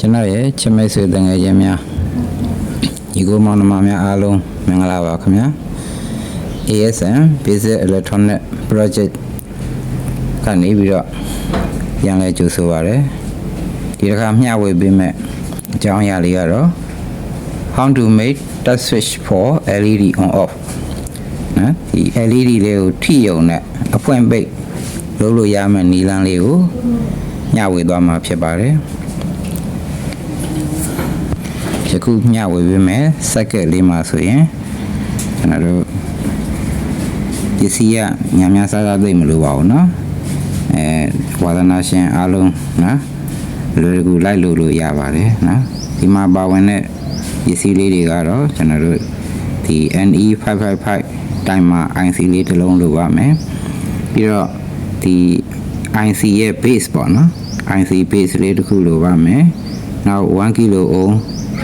ကျွန်တော်ရဲ့ချမိတ်ဆွေတငယ်ချင်းများဒီကိုမောင်နှမများအားလုံးမင်္ဂလာပါခင်ဗျာ ASM Basic Electronic Project ကနေပြီးတော့ပြန်လဲကြိုဆိုပါရစေဒီတစ်ခါမျှဝေပေးမဲ့အကြောင်းအရာလေးကတော့ How to make touch switch for LED on off နော်ဒီ LED လေးကိုထိရုံနဲ့အဖွင့်ပိတ်လုပ်လို့ရမယ့်နည်းလမ်းလေးကိုမျှဝေသွားမှာဖြစ်ပါတယ်ယခုမျှဝေပေးမယ်စက္ကန့်လေးမှာဆိုရင်ကျွန်တော်တို့ပစ္စည်းကညာများစားသိမလို့ပါဘူးเนาะဝါသနာရှင်အားလုံးနော်လူကူလိုက်လို့ရပါတယ်နော်ဒီမှာပါဝင်တဲ့ပစ္စည်းလေးတွေကတော့ကျွန်တော်တို့ဒီ NE555 timer IC လေးတစ်လုံးလိုပါမယ်ပြီးတော့ဒီ IC ရဲ့ base ပေါ့နော် IC base လေးတစ်ခုလိုပါမယ်နောက်1 kilo ohm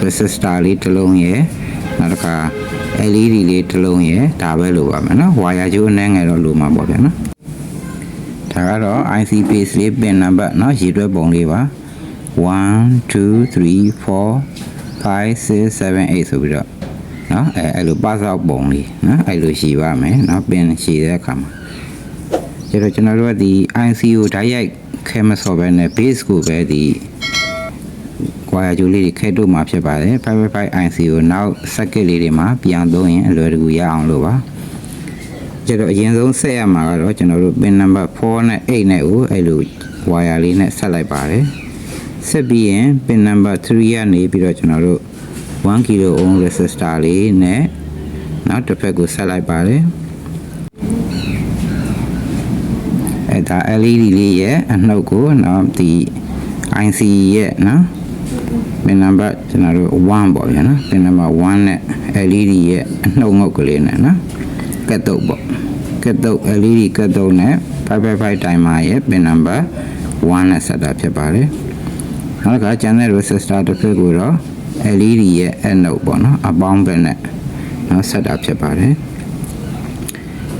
resistor လေးတစ်လုံးရယ်နောက်တစ်ခါ LED လေးတစ်လုံးရယ်ဒါပဲလိုပါမယ်နော်ဝါယာကြိုးအနှဲငယ်တော့လိုမှာပေါ့ဗျာနော်ဒါကတော့ IC base လေး pin number เนาะရေတွဲပုံလေးပါ1 2 3 4 5 6 7 8ဆိုပြီးတော့เนาะအဲ့လိုပါစောက်ပုံလေးเนาะအဲ့လိုရှိပါမယ်เนาะ pin ရှိတဲ့အခါမှာကျတော့ကျွန်တော်တို့ကဒီ IC ကိုဓာတ်ရိုက်ခဲမစော်ပဲနဲ့ base ကိုပဲဒီကွာရကျိုးလေးတွေခဲတို့မှာဖြစ်ပါတယ်555 IC ကိုနောက် circuit လေးတွေမှာပြန်သုံးရင်အလွယ်တကူရအောင်လို့ပါကျတော့အရင်ဆုံးဆက်ရမှာကတော့ကျွန်တော်တို့ pin number 4နဲ့8နဲ့ကိုအဲ့လိုဝါယာလေးနဲ့ဆက်လိုက်ပါတယ်ဆက်ပြီးရင် pin number 3ကနေပြီးတော့ကျွန်တော်တို့1 kilo ohm resistor လေးနဲ့နောက်တစ်ဖက်ကိုဆက်လိုက်ပါတယ်အဲ့ဒါ LED လေးရဲ့အနှုတ်ကိုနောက်ဒီ IC ရဲ့နော် pin number ကျွန်တော်တို့1ပေါ့ဗျာနော် pin number 1နဲ့ LED ရဲ့အနှုတ်ငုတ်ကလေးနဲ့နော်ကတ်တုပ်ပေါ့ကတ်တုပ် LED ကတ်တုပ်နဲ့555 timer ရဲ့ pin number 1နဲ့ဆက်တာဖြစ်ပါတယ်နောက်ကကျန်တဲ့ resistor တစ်ခုကိုတော့ LED ရဲ့အနှုတ်ပေါ့နော်အပေါင်းပဲနဲ့နော်ဆက်တာဖြစ်ပါတယ်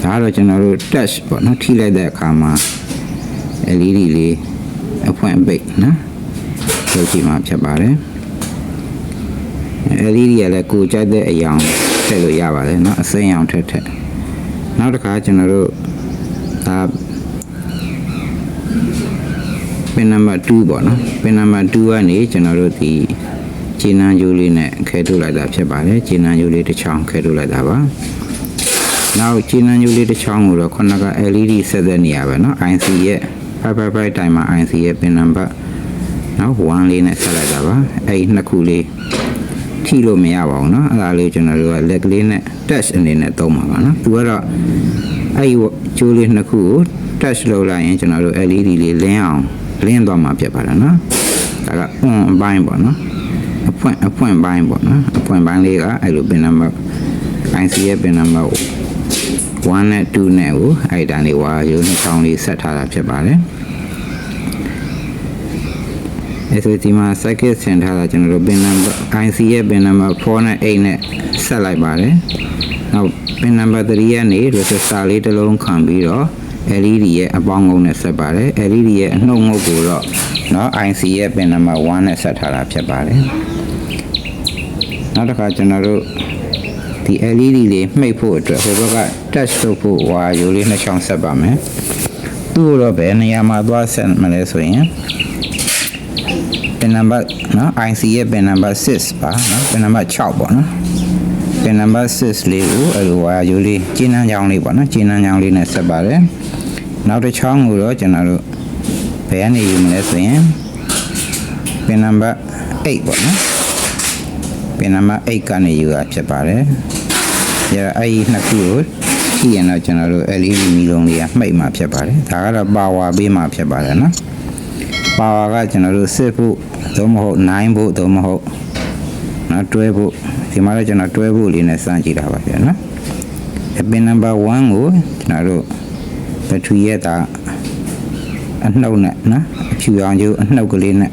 ဒါတော့ကျွန်တော်တို့ touch ပေါ့နော်ထိလိုက်တဲ့အခါမှာ LED လေးအဖွင့်ပိတ်နော်လုပ်ကြည့်မှာဖြစ်ပါတယ် LED ရလည်းကိုကြိုက်တဲ့အရောင်ထည့်လို့ရပါတယ်เนาะအစိမ်းရောင်ထည့်နောက်တစ်ခါကျွန်တော်တို့ဒါ pin number 2ပေါ့နော် pin number 2ကနေကျွန်တော်တို့ဒီခြေနှမ်းကြိုးလေးနဲ့ခဲထုတ်လိုက်တာဖြစ်ပါတယ်ခြေနှမ်းကြိုးလေးတစ်ချောင်းခဲထုတ်လိုက်တာပါနောက်ခြေနှမ်းကြိုးလေးတစ်ချောင်းကိုတော့ခုနက LED ဆက်တဲ့နေရာပဲเนาะ IC ရဲ့555 timer IC ရဲ့ pin number နော်1လေးနဲ့ဆက်လိုက်တာပါအဲ့နှစ်ခုလေးထိလို့မရပါဘူးเนาะအဲ့ဒါလေးကျွန်တော်တို့ကလက်ကလေးနဲ့ touch အနေနဲ့သုံးပါပါเนาะသူကတော့အဲ့ကျိုးလေးနှစ်ခုကို touch လုပ်လိုက်ရင်ကျွန်တော်တို့ LED လေးလင်းအောင်လင်းသွားမှာဖြစ်ပါတယ်เนาะဒါက on အပိုင်းပေါ့เนาะအဖွင့်ပိုင်းပေါ့เนาะအဖွင့်ပိုင်းလေးကအဲ့လို pin number IC ရဲ့ pin number 1နဲ့2နဲ့ကိုအဲ့ဒါလေးဝါရိုးနှောင်းလေးဆက်ထားတာဖြစ်ပါတယ်အဲ့ဆိုဒီမှာ circuit ဆင်ထားတာကျွန်တော်တို့ pin number IC ရဲ့ pin number 4နဲ့8နဲ့ဆက်လိုက်ပါတယ်နောက် pin number 3ကနေ resistor လေးတစ်လုံးခံပြီးတော့ LED ရဲ့အပေါင်းငုံနဲ့ဆက်ပါတယ် LED ရဲ့အနှုတ်ငုတ်ကိုတော့เนาะ IC ရဲ့ pin number 1နဲ့ဆက်ထားတာဖြစ်ပါတယ်နောက်တစ်ခါကျွန်တော်တို့ဒီ LED လေးမှိတ်ဖို့အတွက်ဟိုဘက်က touch လုပ်ဖို့ဝါရိုးလေးနှစ်ချောင်းဆက်ပါမယ်သူ့တော့ဘယ်နေရာမှာသွားဆက်မလဲဆိုရင်pin number နော် IC ရဲ့ pin number 6ပါနော် pin number 6ပေါ့နော် pin number 6လေးကိုအဲ့လိုဝါရိုးလေးကျင်းနှန်းချောင်းလေးပေါ့နော်ကျင်းနှန်းချောင်းလေးနဲ့ဆက်ပါတယ်နောက်တစ်ချောင်းကိုတော့ကျွန်တော်တို့ဘယ်ကနေယူမလဲဆိုရင် pin number 8ပေါ့နော် pin number 8ကနေယူတာဖြစ်ပါတယ်ဒါအဲ့ဒီနှစ်ခုကိုကြည့်ရင်တော့ကျွန်တော်တို့ LED မီလုံးလေးကမှိတ်မှာဖြစ်ပါတယ်ဒါကတော့ power ပေးမှာဖြစ်ပါတယ်နော်power ကကျွန်တော်တို့6ဖို့သို့မဟုတ်9ဖို့သို့မဟုတ်နော်တွဲဖို့ဒီမှာတော့ကျွန်တော်တွဲဖို့လေးနဲ့စမ်းကြည့်တာပါဗျာနော် pin number 1ကိုကျွန်တော်တို့ဘက်ထရီရဲ့တာအနှုတ်နဲ့နော်အဖြူအောင်ကျိုးအနှုတ်ကလေးနဲ့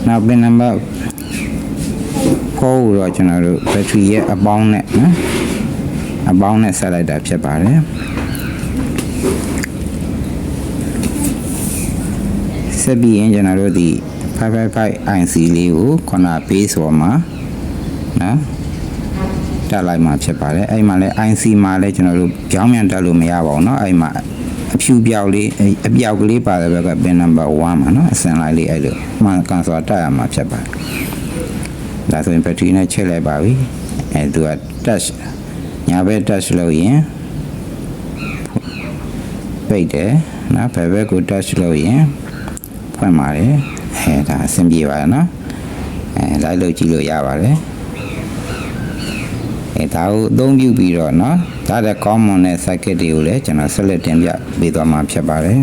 နောက် pin number 4ကိုတော့ကျွန်တော်တို့ဘက်ထရီရဲ့အပေါင်းနဲ့နော်အပေါင်းနဲ့ဆက်လိုက်တာဖြစ်ပါတယ်ဆက်ပြီးရင်ကျွန်တော်တို့ဒီ 555 IC လေးကိုခုန base ပေါ်မှာနော်တက်လိုက်မှာဖြစ်ပါတယ်အဲ့မှာလဲ IC မှာလဲကျွန်တော်တို့ကြောင်းမြန်တက်လို့မရပါဘူးเนาะအဲ့မှာအဖြူပြောက်လေးအပြောက်ကလေးပါတယ်ဘက်က pin number 1မှာเนาะအစင်လိုက်လေးအဲ့လိုမှန်ကန်စွာတက်ရမှာဖြစ်ပါတယ်ဒါဆိုရင် battery နဲ့ချိန်လိုက်ပါပြီအဲ့သူက touch ညာဘက် touch လို့ရင်ပိတ်တယ်နော်ဘက်ကို touch လို့ရင်ဖွင့်ပါတယ်အဲဒါအဆင်ပြေပါတယ်နော်လိုက်လို့ကြည့်လို့ရပါတယ်ဒါကိုအသုံးပြုပြီးတော့เนาะဒါတဲ့ common နဲ့ circuit တွေကိုလည်းကျွန်တော်ဆက်လက်တင်ပြပေးသွားမှာဖြစ်ပါတယ်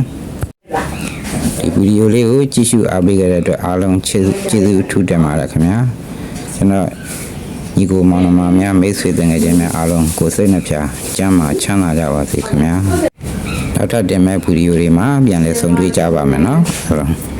ဒီဗီဒီယိုလေးကိုကြည့်ရှုအားပေးကြတဲ့အတွက်အားလုံးကျေးဇူးထူးတင်ပါတယ်ခင်ဗျာကျွန်တော်ညီကိုမောင်နှမများမိတ်ဆွေတင်ငယ်ချင်းများအားလုံးကိုယ်စိတ်နှပြကျမ်းမာချမ်းသာကြပါစေခင်ဗျာနောက်ထပ်တင်မဲ့ဗီဒီယိုတွေမှာပြန်လည်ဆုံတွေ့ကြပါမယ်เนาะဟုတ်